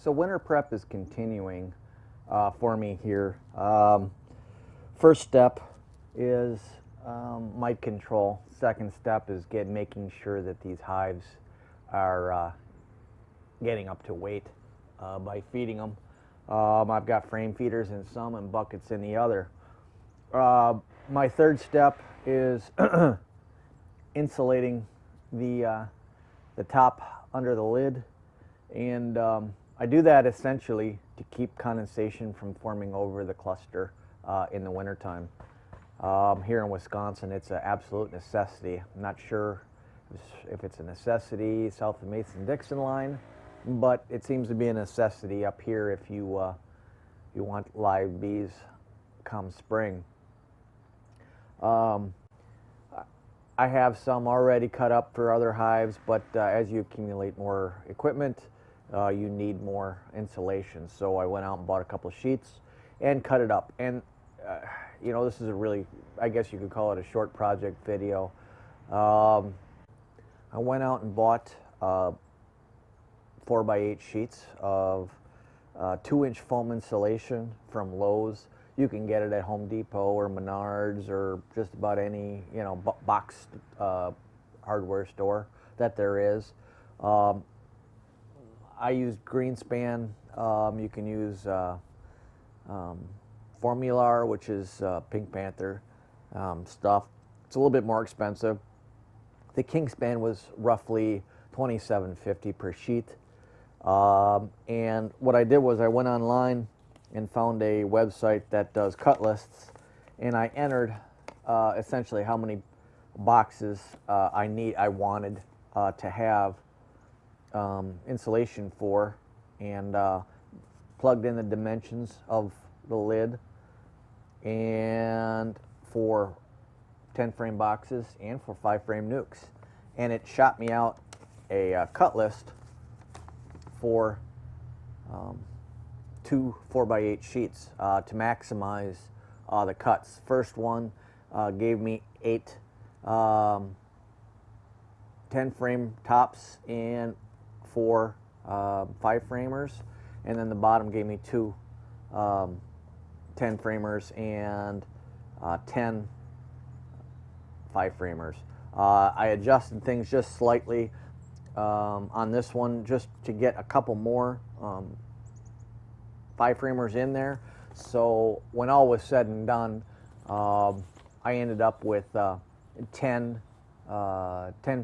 So winter prep is continuing for me here. First step is mite control. Second step is making sure that these hives are getting up to weight by feeding them. I've got frame feeders in some and buckets in the other. My third step is insulating the top under the lid, and I do that essentially to keep condensation from forming over the cluster in the wintertime. Here in Wisconsin, it's an absolute necessity. I'm not sure if it's a necessity south of Mason-Dixon line, but it seems to be a necessity up here if you want live bees come spring. I have some already cut up for other hives, but as you accumulate more equipment, you need more insulation. So I went out and bought a couple of sheets and cut it up. And you know, this is a really, I guess you could call it a short project video. I went out and bought 4x8 sheets of 2-inch foam insulation from Lowe's. You can get it at Home Depot or Menards or just about any, you know, box hardware store that there is. I used Greenspan. You can use Formular, which is Pink Panther stuff. It's a little bit more expensive. The Kingspan was roughly $27.50 per sheet. And what I did was I went online and found a website that does cut lists, and I entered essentially how many boxes I wanted to have insulation for, and plugged in the dimensions of the lid, and for 10 frame boxes and for 5 frame nukes, and it shot me out a cut list for 2 4x8 sheets to maximize the cuts. First one gave me 8 10 frame tops and 4 5 framers, and then the bottom gave me 2 10 framers and 10 5 framers. I adjusted things just slightly on this one just to get a couple more 5 framers in there. So when all was said and done, I ended up with 10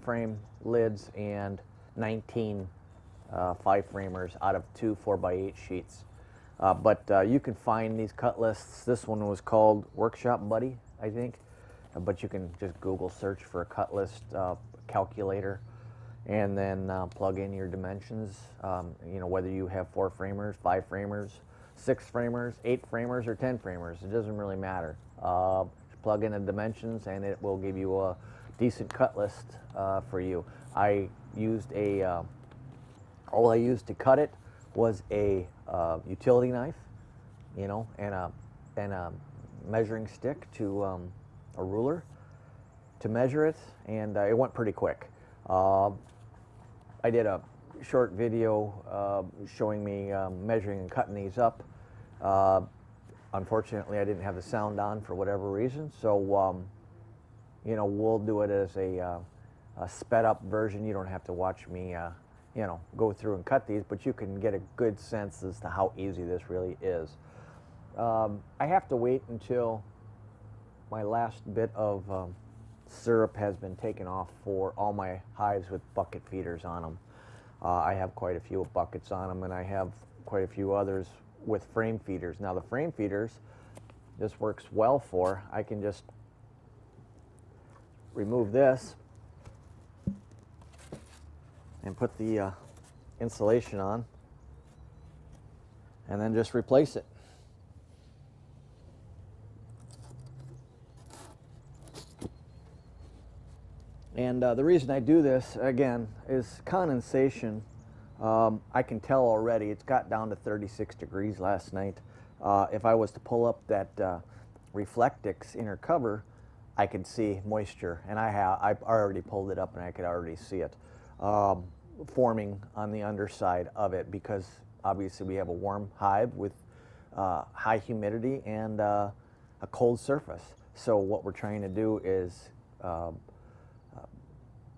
frame lids and 19 5 framers out of 2 4x8 sheets. But you can find these cut lists. This one was called Workshop Buddy, I think. But you can just Google search for a cut list calculator, and then plug in your dimensions. You know, whether you have 4 framers, 5 framers, 6 framers, 8 framers, or 10 framers. It doesn't really matter. Plug in the dimensions, and it will give you a decent cut list for you. I used all I used to cut it was a utility knife, you know, and a measuring stick to a ruler to measure it, and it went pretty quick. I did a short video showing me measuring and cutting these up. Unfortunately, I didn't have the sound on for whatever reason, so you know, we'll do it as a sped up version. You don't have to watch me you know, go through and cut these, but you can get a good sense as to how easy this really is. I have to wait until my last bit of syrup has been taken off for all my hives with bucket feeders on them. I have quite a few buckets on them, and I have quite a few others with frame feeders. Now the frame feeders, this works well for. I can just remove this and put the insulation on, and then just replace it. And the reason I do this, again, is condensation. I can tell already it's got down to 36 degrees last night. If I was to pull up that Reflectix inner cover, I could see moisture, and I've already pulled it up and I could already see it forming on the underside of it, because obviously we have a warm hive with high humidity and a cold surface. So what we're trying to do is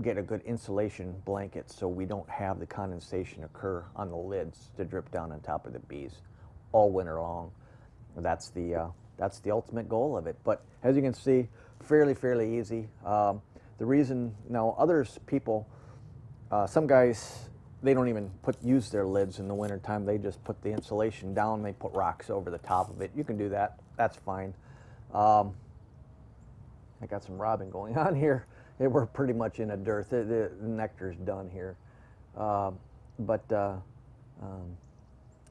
get a good insulation blanket so we don't have the condensation occur on the lids to drip down on top of the bees all winter long. That's the ultimate goal of it. But as you can see, fairly easy. The reason now people, some guys, they don't even use their lids in the wintertime. They just put the insulation down. They put rocks over the top of it. You can do that. That's fine. I got some robbing going on here. We're pretty much in a dearth. The nectar's done here.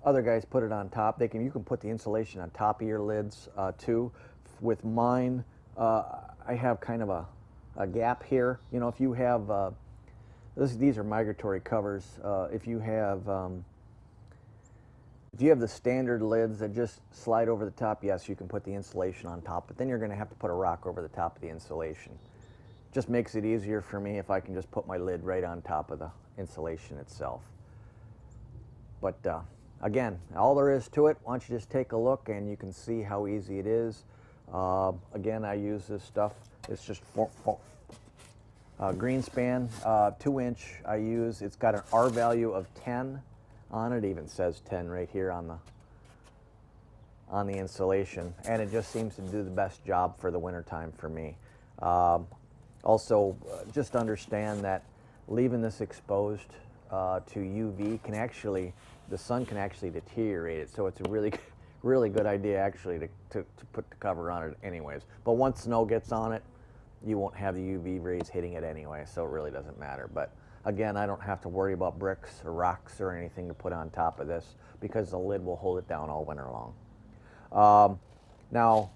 Other guys put it on top. You can put the insulation on top of your lids too. With mine, I have kind of a gap here. You know, if you have these are migratory covers. If you have the standard lids that just slide over the top, yes, you can put the insulation on top. But then you're going to have to put a rock over the top of the insulation. Just makes it easier for me if I can just put my lid right on top of the insulation itself. But again, all there is to it, why don't you just take a look and you can see how easy it is. Again, I use this stuff. It's just Greenspan, 2-inch I use. It's got an R value of 10 on it. Even says 10 right here on the insulation. And it just seems to do the best job for the wintertime for me. Also, just understand that leaving this exposed to UV the sun can actually deteriorate it. So it's a really good idea actually to put the cover on it anyways. But once snow gets on it, you won't have the UV rays hitting it anyway, so it really doesn't matter. But again, I don't have to worry about bricks or rocks or anything to put on top of this because the lid will hold it down all winter long. Now,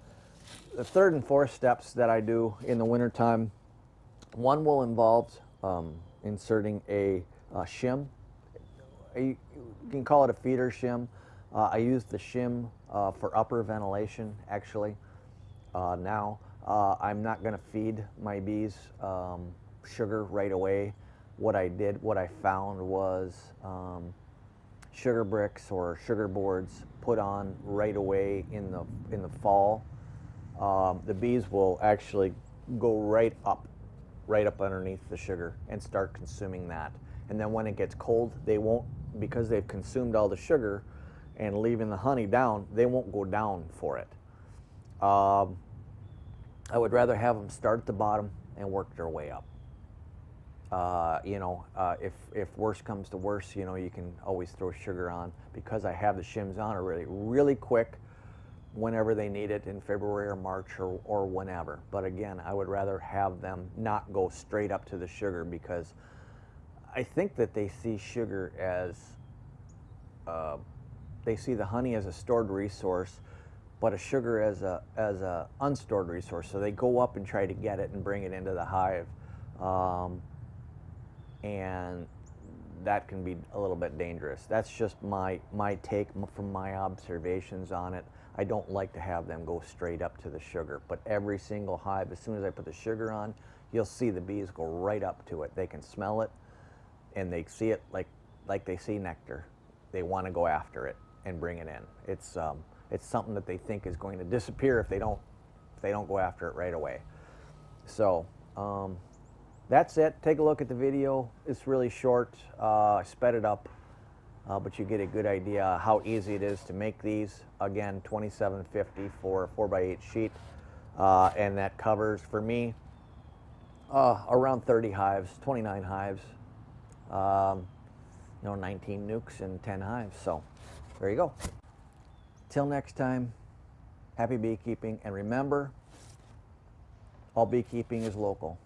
the third and fourth steps that I do in the wintertime, one will involve inserting a shim. You can call it a feeder shim. I use the shim for upper ventilation, actually. Now, I'm not going to feed my bees sugar right away. What I found was sugar bricks or sugar boards put on right away in the fall. The bees will actually go right up underneath the sugar and start consuming that. And then when it gets cold, they won't, because they've consumed all the sugar and leaving the honey down, they won't go down for it. I would rather have them start at the bottom and work their way up. If worse comes to worse, you can always throw sugar on. Because I have the shims on really quick whenever they need it in February or March or whenever. But again, I would rather have them not go straight up to the sugar because I think that they see sugar as, they see the honey as a stored resource, but a sugar as a unstored resource. So they go up and try to get it and bring it into the hive. And that can be a little bit dangerous. That's just my take from my observations on it. I don't like to have them go straight up to the sugar, but every single hive, as soon as I put the sugar on, you'll see the bees go right up to it. They can smell it, and they see it like they see nectar. They want to go after it and bring it in. It's something that they think is going to disappear if they don't go after it right away. So that's it. Take a look at the video. It's really short. I sped it up, but you get a good idea how easy it is to make these. Again, $27.50 for a 4x8 sheet, and that covers for me around 30 hives, 29 hives, 19 nukes and 10 hives. So there you go. Till next time, happy beekeeping, and remember, all beekeeping is local.